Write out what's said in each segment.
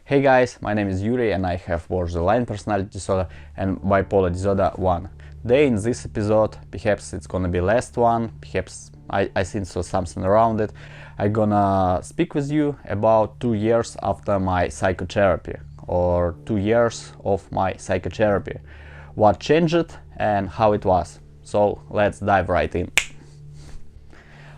Hey guys, my name is Yurii and I have borderline personality disorder and bipolar disorder 1. Today in this episode, perhaps it's gonna be last one, perhaps I think so something around it, I'm gonna speak with you about 2 years after my psychotherapy or 2 years of my psychotherapy. What changed and how it was. So let's dive right in.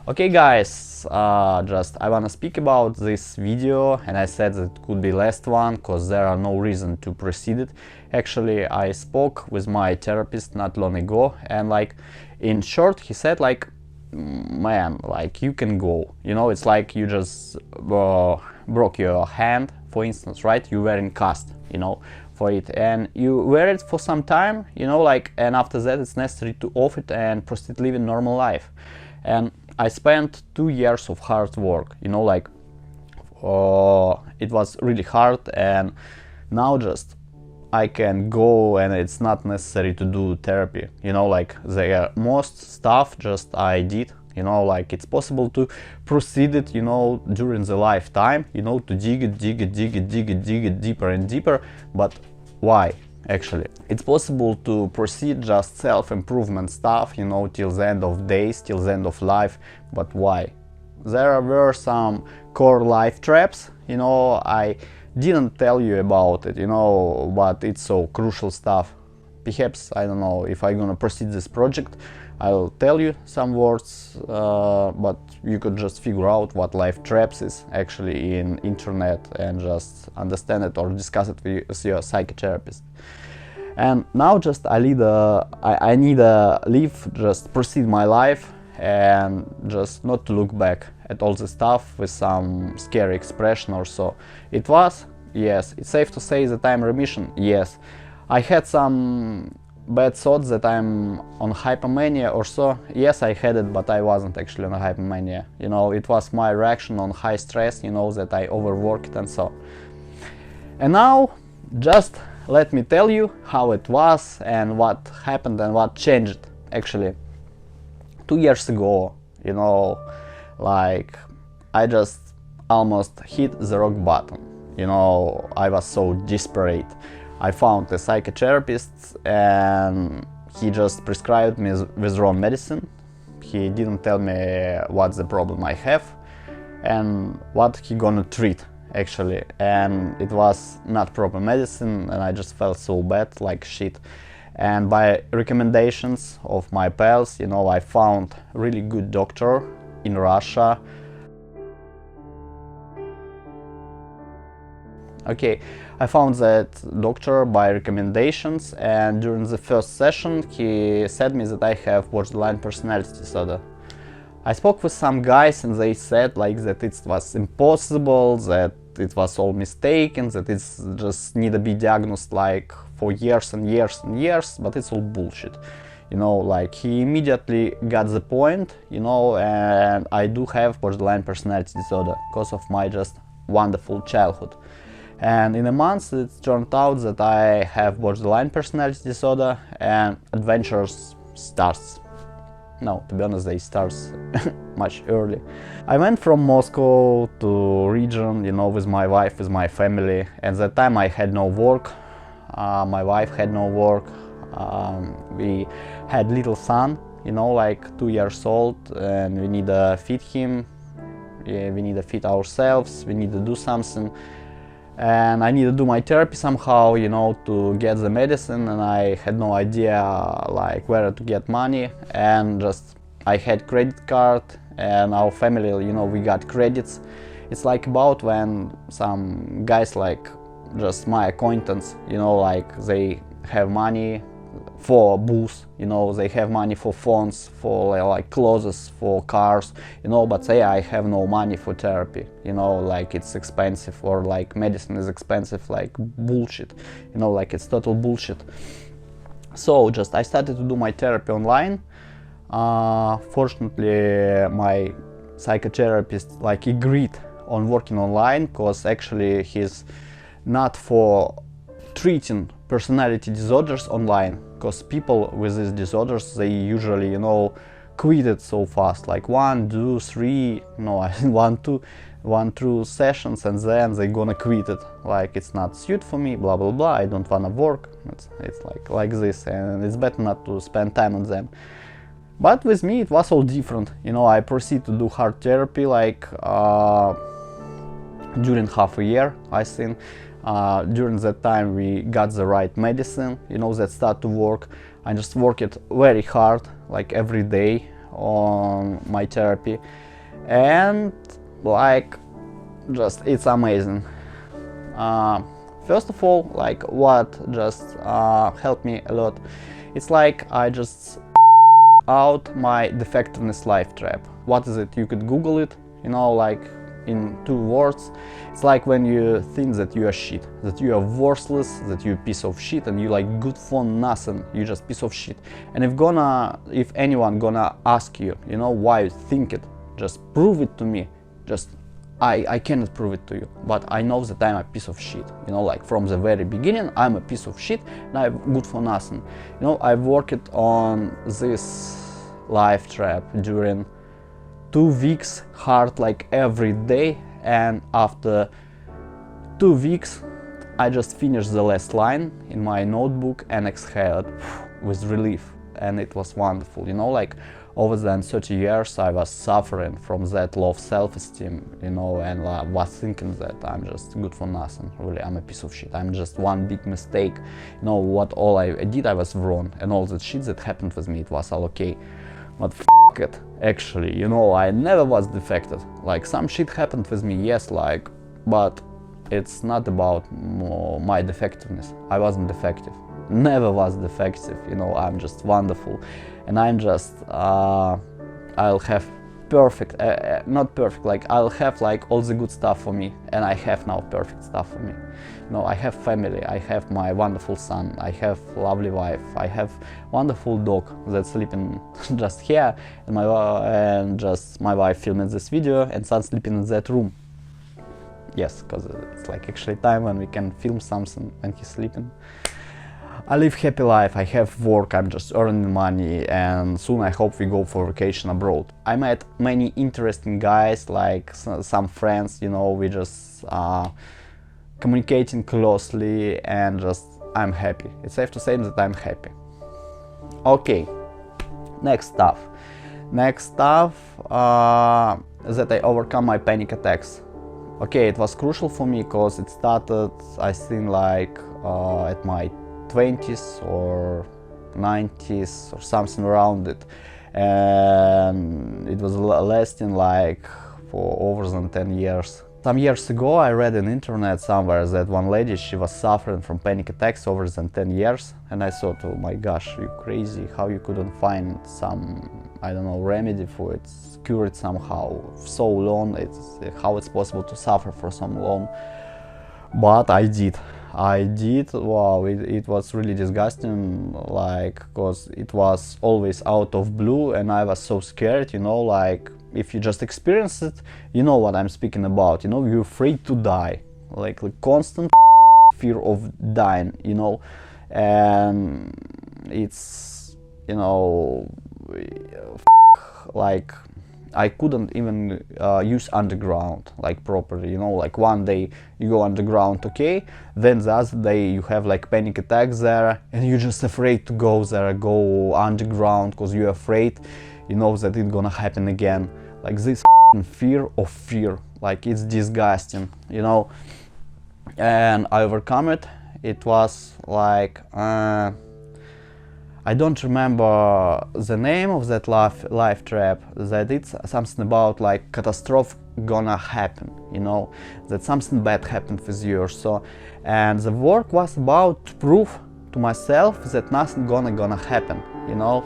Okay guys, I wanna speak about this video, and I said that it could be last one because there are no reason to proceed it. Actually, I spoke with my therapist not long ago, and like in short he said like, man, like you can go, you know, it's like you just broke your hand, for instance, right? You were in cast, you know, for it, and you wear it for some time, you know, like, and after that it's necessary to off it and proceed living normal life. And I spent 2 years of hard work, you know, like it was really hard, and now just I can go and it's not necessary to do therapy, you know, like the most stuff just I did, you know, like it's possible to proceed it, you know, during the lifetime, you know, to dig it deeper and deeper. But why? Actually, it's possible to proceed just self-improvement stuff, you know, till the end of days, till the end of life. But why? There were some core life traps, you know, I didn't tell you about it, you know, but it's so crucial stuff. Perhaps, I don't know, if I'm gonna proceed this project, I'll tell you some words, but you could just figure out what life traps is actually in internet and just understand it or discuss it with your psychotherapist. And now just I need a leave, just proceed my life and just not to look back at all the stuff with some scary expression or so. It was, yes, it's safe to say that I'm remission, yes. I had some bad thoughts that I'm on hypomania or so. Yes, I had it, but I wasn't actually on hypomania. You know, it was my reaction on high stress, you know, that I overworked and so. And now, just let me tell you how it was and what happened and what changed. Actually, 2 years ago, you know, like I just almost hit the rock bottom. You know, I was so desperate. I found a psychotherapist and he just prescribed me withdrawal medicine. He didn't tell me what's the problem I have and what he gonna treat actually, and it was not proper medicine, and I just felt so bad, like shit. And by recommendations of my pals, you know, I found really good doctor in Russia. Okay, I found that doctor by recommendations, and during the first session he said me that I have borderline personality disorder. I spoke with some guys and they said like that it was impossible, that it was all mistaken, that it's just need to be diagnosed like for years and years and years, but it's all bullshit. You know, like he immediately got the point, you know, and I do have borderline personality disorder because of my just wonderful childhood. And in a month it turned out that I have borderline personality disorder and adventures starts. No, to be honest, they start much early. I went from Moscow to region, you know, with my wife, with my family. At that time I had no work, my wife had no work, we had little son, you know, like 2 years old, and we need to feed him, yeah, we need to feed ourselves, we need to do something. And I need to do my therapy somehow, you know, to get the medicine, and I had no idea like where to get money, and just I had credit card and our family, you know, we got credits. It's like about when some guys like just my acquaintance, you know, like they have money for booze, you know, they have money for phones, for like clothes, for cars, you know, but say I have no money for therapy, you know, like it's expensive, or like medicine is expensive, like bullshit, you know, like it's total bullshit. So just I started to do my therapy online. Fortunately my psychotherapist like agreed on working online, because actually he's not for treating personality disorders online, because people with these disorders, they usually, you know, quit it so fast, like 1, 2, 3, no, 1, 2, 2 sessions and then they gonna quit it, like it's not suit for me, blah blah blah, I don't wanna work. It's like this, and it's better not to spend time on them. But with me it was all different, you know. I proceed to do hard therapy like during half a year, I think. During that time we got the right medicine, you know, that start to work. I just work it very hard, like every day on my therapy, and like just it's amazing. First of all, like what just helped me a lot, it's like I just out my defectiveness life trap. What is it? You could Google it, you know, like in 2 words. It's like when you think that you are shit, that you are worthless, that you're a piece of shit, and you like good for nothing, you just piece of shit. And if anyone gonna ask you, you know, why you think it, just prove it to me. Just I cannot prove it to you, but I know that I'm a piece of shit, you know, like from the very beginning I'm a piece of shit and I'm good for nothing. You know, I've worked on this life trap during 2 weeks hard, like every day, and after 2 weeks I just finished the last line in my notebook and exhaled with relief, and it was wonderful, you know. Like over the 30 years I was suffering from that low self-esteem, you know, and was thinking that I'm just good for nothing, really, I'm a piece of shit, I'm just one big mistake, you know, what all I did I was wrong, and all the shit that happened with me, it was all okay. But f*** it, actually, you know, I never was defective. Like some shit happened with me, yes, like, but it's not about my defectiveness. I wasn't defective, never was defective, you know. I'm just wonderful, and I'm just I'll have perfect, not perfect, like I'll have like all the good stuff for me, and I have now perfect stuff for me. You know, I have family, I have my wonderful son, I have lovely wife, I have wonderful dog that's sleeping just here, and my wife filming this video, and son sleeping in that room. Yes, because it's like actually time when we can film something when he's sleeping. I live happy life, I have work, I'm just earning money, and soon I hope we go for vacation abroad. I met many interesting guys, like some friends, you know, we just communicating closely, and just I'm happy. It's safe to say that I'm happy. Okay, next stuff that I overcome my panic attacks. Okay, it was crucial for me because it started, I think, like at my 20s or 90s or something around it, and it was lasting like for over than 10 years. Some years ago I read on internet somewhere that one lady, she was suffering from panic attacks over than 10 years, and I thought, oh my gosh, you crazy, how you couldn't find some, I don't know, remedy for it, cure it somehow so long, how it's possible to suffer for so long. But I did. Wow, it was really disgusting, like, because it was always out of blue, and I was so scared, you know, like, if you just experience it, you know what I'm speaking about, you know, you're afraid to die, like constant fear of dying, you know, and it's, you know, like, I couldn't even use underground like properly, you know, like one day you go underground, okay, then the other day you have like panic attacks there, and you're just afraid to go there, go underground, because you're afraid, you know, that it's gonna happen again. Like this fear of fear, like it's disgusting, you know, and I overcome it. It was like I don't remember the name of that life trap, that it's something about like catastrophe gonna happen, you know, that something bad happened with you or so, and the work was about to prove to myself that nothing gonna happen, you know,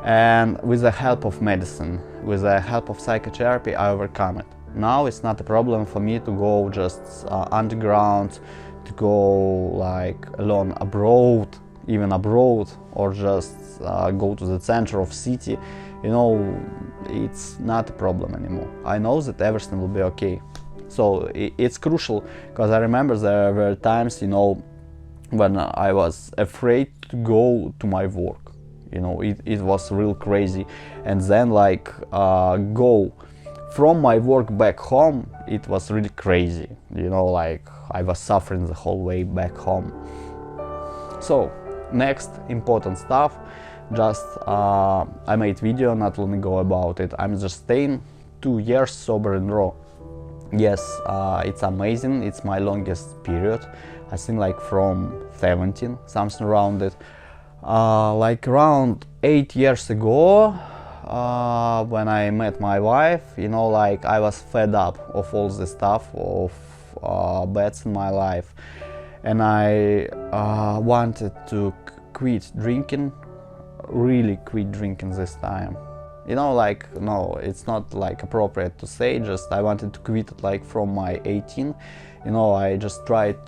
and with the help of medicine, with the help of psychotherapy, I overcome it. Now it's not a problem for me to go just underground, to go like alone abroad, even abroad, or just go to the center of city, you know, it's not a problem anymore. I know that everything will be okay. So it's crucial, because I remember there were times, you know, when I was afraid to go to my work, you know, it was real crazy, and then like go from my work back home, it was really crazy, you know, like I was suffering the whole way back home. So next important stuff, just I made video not long ago about it. I'm just staying 2 years sober in a row. Yes, it's amazing. It's my longest period. I think like from 17, something around it. Like around 8 years ago, when I met my wife, you know, like I was fed up of all the stuff of bets in my life, and I wanted to quit drinking, really quit drinking this time. You know, like, no, it's not like appropriate to say, just I wanted to quit it like from my 18. You know, I just tried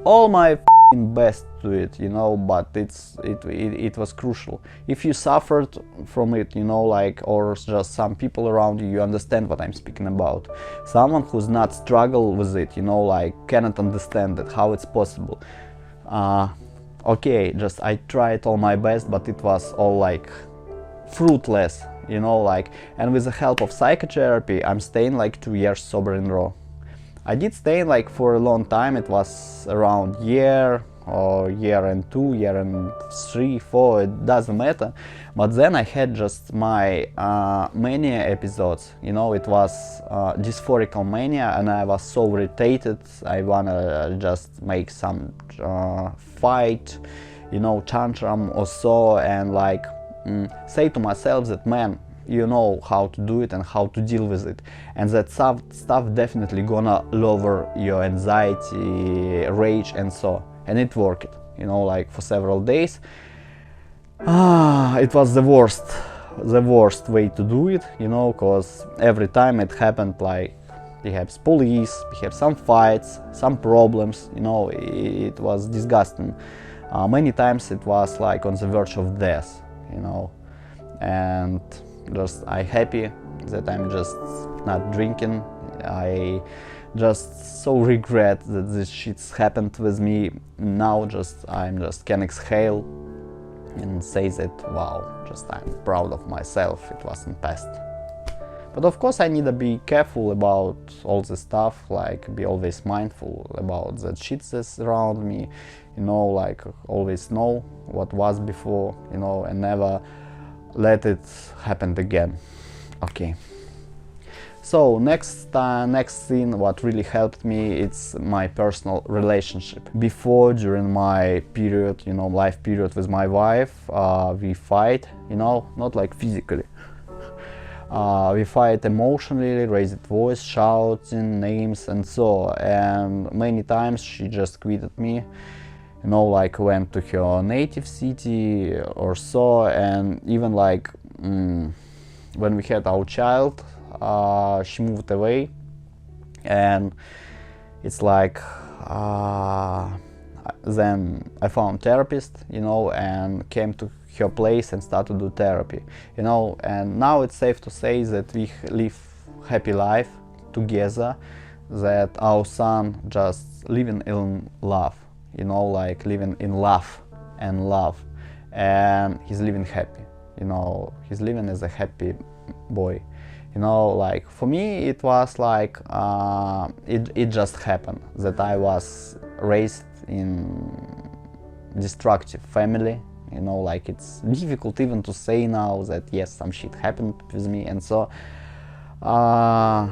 all my best to it, you know, but it was crucial. If you suffered from it, you know, like, or just some people around you, you understand what I'm speaking about. Someone who's not struggled with it, you know, like, cannot understand it, how it's possible. Okay, just I tried all my best, but it was all like fruitless, you know, like, and with the help of psychotherapy, I'm staying like 2 years sober in a row. I did stay like for a long time. It was around year or year and 2, year and 3, 4, it doesn't matter. But then I had just my mania episodes, you know, it was dysphorical mania, and I was so irritated. I wanna just make some fight, you know, tantrum or so, and like say to myself that, man, you know how to do it and how to deal with it, and that stuff definitely gonna lower your anxiety, rage, and so, and it worked, you know, like for several days. It was the worst way to do it, you know, because every time it happened, like perhaps police, perhaps some fights, some problems, you know, it was disgusting. Many times it was like on the verge of death, you know, and just I happy that I'm just not drinking. I just so regret that this shit's happened with me. Now I'm just can exhale and say that, wow, just I'm proud of myself, it wasn't past. But of course I need to be careful about all this stuff, like be always mindful about the shit that's around me, you know, like always know what was before, you know, and never let it happen again. Okay. So next thing what really helped me, it's my personal relationship. Before, during my period, you know, life period with my wife, we fight, you know, not like physically. We fight emotionally, raised voice, shouting names and so, and many times she just quitted me, you know, like went to her native city or so, and even like when we had our child, she moved away, and it's like then I found therapist, you know, and came to her place and started to do therapy, you know, and now it's safe to say that we live happy life together, that our son just living in love, you know, like living in love, and he's living happy, you know, he's living as a happy boy, you know, like for me it was like it just happened that I was raised in destructive family, you know, like it's difficult even to say now that yes, some shit happened with me and so, but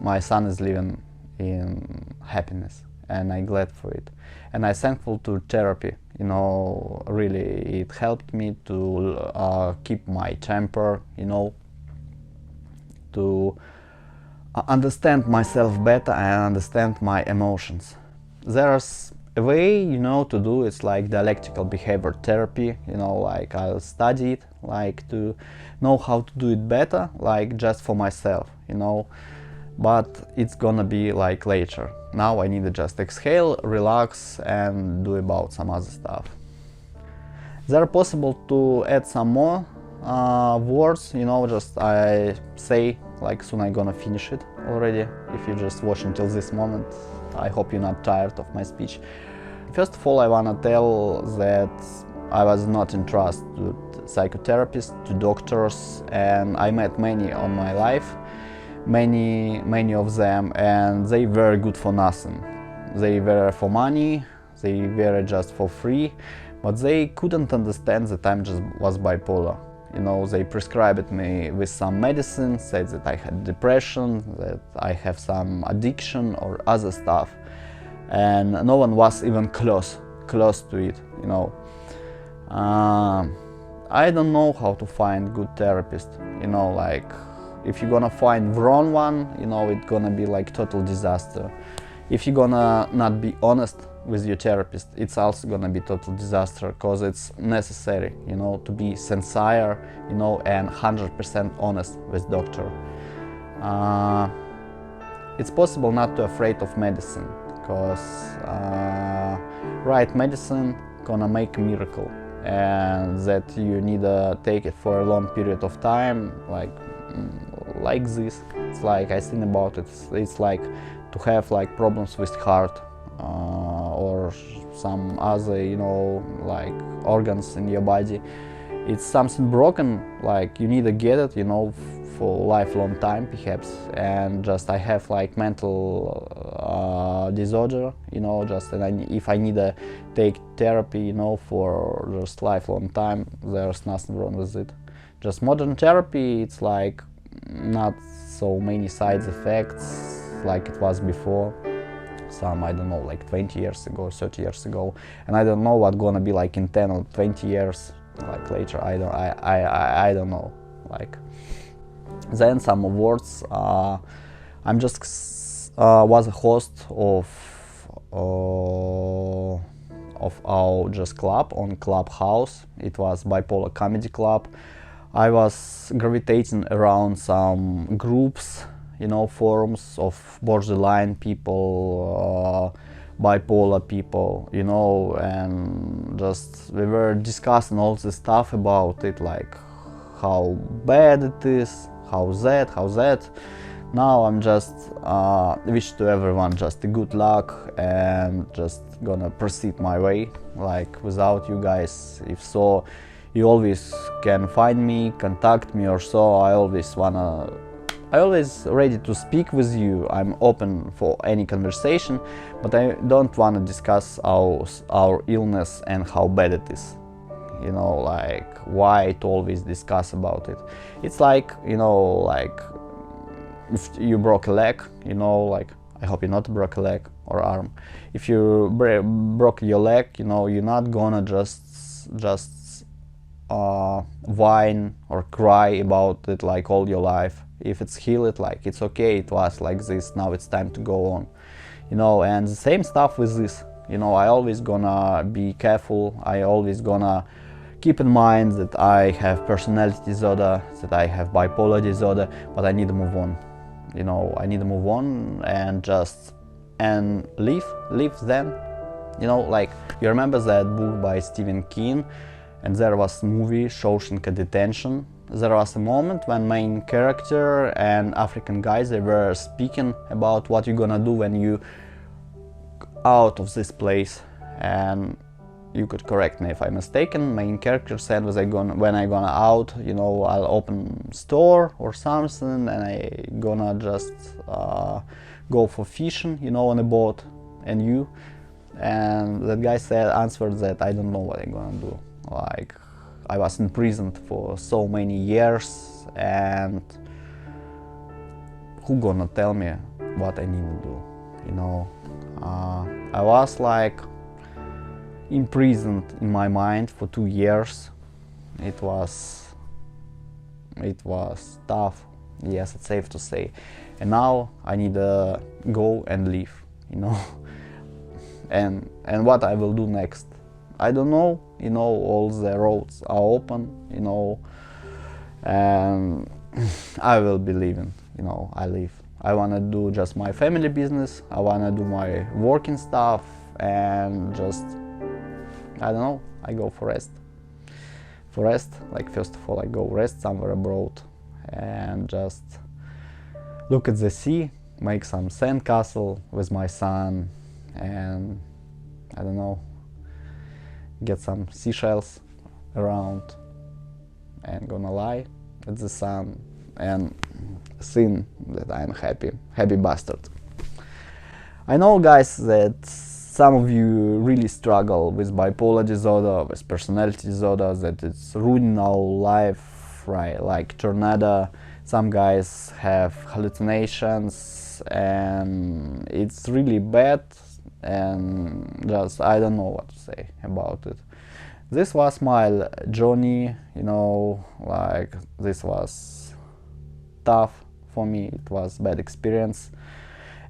my son is living in happiness, and I'm glad for it, and I'm thankful to therapy, you know, really it helped me to keep my temper, you know, to understand myself better and understand my emotions. There's a way, you know, to do it's like dialectical behavior therapy, you know, like I'll study it, like to know how to do it better, like just for myself, you know, but it's gonna be like later. Now I need to just exhale, relax, and do about some other stuff. There are possible to add some more words, you know, just I say like soon I'm gonna finish it already. If you just watch until this moment, I hope you're not tired of my speech. First of all, I wanna tell that I was not in trust to psychotherapists, to doctors, and I met many on my life, many of them, and they were good for nothing. They were for money, they were just for free, but they couldn't understand that I just was bipolar. You know, they prescribed me with some medicine, said that I had depression, that I have some addiction or other stuff, and no one was even close to it, you know. I don't know how to find good therapist, you know, like if you're gonna find wrong one, you know, it's gonna be like total disaster. If you're gonna not be honest with your therapist, it's also gonna be total disaster, because it's necessary, you know, to be sincere, you know, and 100% honest with doctor. It's possible not to afraid of medicine, because right medicine gonna make a miracle, and that you need to take it for a long period of time, like this. It's like I think about it. It's like to have like problems with heart or some other, you know, like organs in your body. It's something broken, like you need to get it, you know, for lifelong time perhaps. And just I have like mental disorder, you know, just, and if I need to take therapy, you know, for just lifelong time, there's nothing wrong with it. Just modern therapy, it's like not so many side effects like it was before. Some, I don't know, like 20 years ago, 30 years ago, and I don't know what's gonna be like in 10 or 20 years like later. I don't know. Like then some awards. I'm just was a host of our just club on Clubhouse. It was Bipolar Comedy Club. I was gravitating around some groups, you know, forums of borderline people, bipolar people, you know, and just we were discussing all the stuff about it, like how bad it is, how that. Now I'm just wish to everyone just a good luck and just gonna proceed my way, like without you guys. If so, you always can find me, contact me or so. I always ready to speak with you. I'm open for any conversation, but I don't want to discuss our illness and how bad it is. You know, like why to always discuss about it. It's like, you know, like if you broke a leg, you know, like I hope you not broke a leg or arm. If you broke your leg, you know, you're not gonna just whine or cry about it like all your life. If it's healed, like it's okay, it was like this, now it's time to go on, you know. And the same stuff with this, you know, I always gonna be careful. I always gonna keep in mind that I have personality disorder, that I have bipolar disorder, but I need to move on, you know. I need to move on and just live then, you know. Like you remember that book by Stephen King, and there was a movie Shawshank Detention. There was a moment when main character and African guys, they were speaking about what you're gonna do when you out of this place. And you could correct me if I'm mistaken. Main character said, when I gonna out, you know, I'll open store or something, and I gonna just go for fishing, you know, on a boat. And you, and that guy answered that I don't know what I'm gonna do. Like I was imprisoned for so many years, and who gonna tell me what I need to do, you know. I was like imprisoned in my mind for 2 years. It was tough, yes, it's safe to say. And now I need to go and live, you know. and what I will do next, I don't know, you know. All the roads are open, you know, and I will be living, you know. I wanna do just my family business, I wanna do my working stuff, and just, I don't know, I go for rest. Like first of all I go rest somewhere abroad and just look at the sea, make some sandcastle with my son, and I don't know, get some seashells around and gonna lie at the sun and seen that I'm happy bastard. I know, guys, that some of you really struggle with bipolar disorder, with personality disorder, that it's ruining our life, right? Like tornado. Some guys have hallucinations, and it's really bad, and just I don't know what to say about it. This was my journey, you know, like this was tough for me, it was bad experience,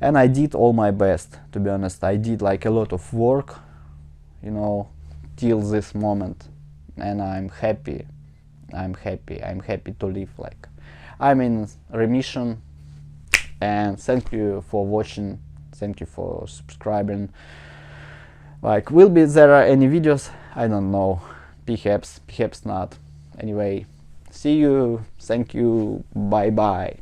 and I did all my best, to be honest. I did like a lot of work, you know, till this moment, and I'm happy to live. Like, I'm in remission, and thank you for watching, thank you for subscribing. Like, will be there any videos? I don't know, perhaps not. Anyway, see you, thank you, bye bye.